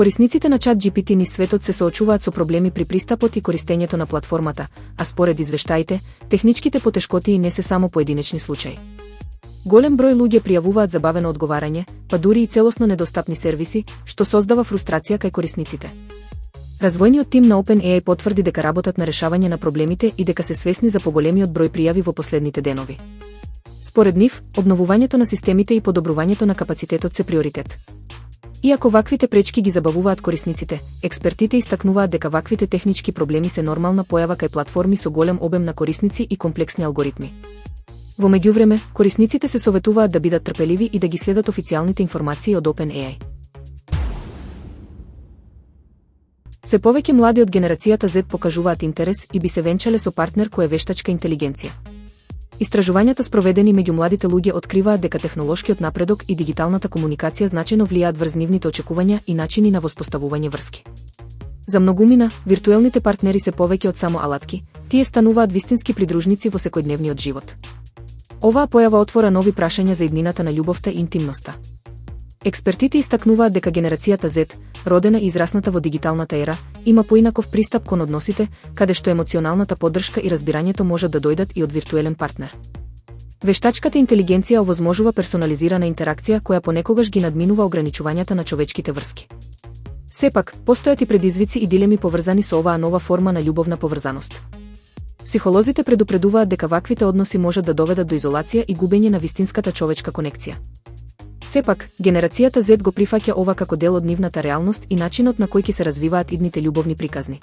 Корисниците на ChatGPT низ светот се соочуваат со проблеми при пристапот и користењето на платформата, а според извештаите, техничките потешкоти не се само поединечни случаи. Голем број луѓе пријавуваат забавено одговарање, па дури и целосно недостапни сервиси, што создава фрустрација кај корисниците. Развојниот тим на OpenAI потврди дека работат на решавање на проблемите и дека се свесни за поголемиот број пријави во последните денови. Според нив, обновувањето на системите и подобрувањето на капацитетот се приоритет. Иако ваквите пречки ги забавуваат корисниците, експертите истакнуваат дека ваквите технички проблеми се нормална појава кај платформи со голем обем на корисници и комплексни алгоритми. Во меѓувреме, корисниците се советуваат да бидат трпеливи и да ги следат официјалните информации од OpenAI. Се повеќе млади од генерацијата Z покажуваат интерес и би се венчале со партнер кој е вештачка интелигенција. Истражувањата спроведени меѓу младите луѓе откриваат дека технолошкиот напредок и дигиталната комуникација значајно влијаат врз нивните очекувања и начини на воспоставување врски. За многумина, виртуелните партнери се повеќе од само алатки, тие стануваат вистински придружници во секојдневниот живот. Оваа појава отвора нови прашања за иднината на љубовта и интимноста. Експертите истакнуваат дека генерацијата Z, родена и израсната во дигиталната ера, има поинаков пристап кон односите, каде што емоционалната поддршка и разбирањето можат да дојдат и од виртуелен партнер. Вештачката интелигенција овозможува персонализирана интеракција која понекогаш ги надминува ограничувањата на човечките врски. Сепак, постојат и предизвици и дилеми поврзани со оваа нова форма на љубовна поврзаност. Психолозите предупредуваат дека ваквите односи можат да доведат до изолација и губење на вистинската човечка конекција. Сепак, генерацијата Z го прифаќа ова како дел од нивната реалност и начинот на кој ќе се развиваат идните љубовни приказни.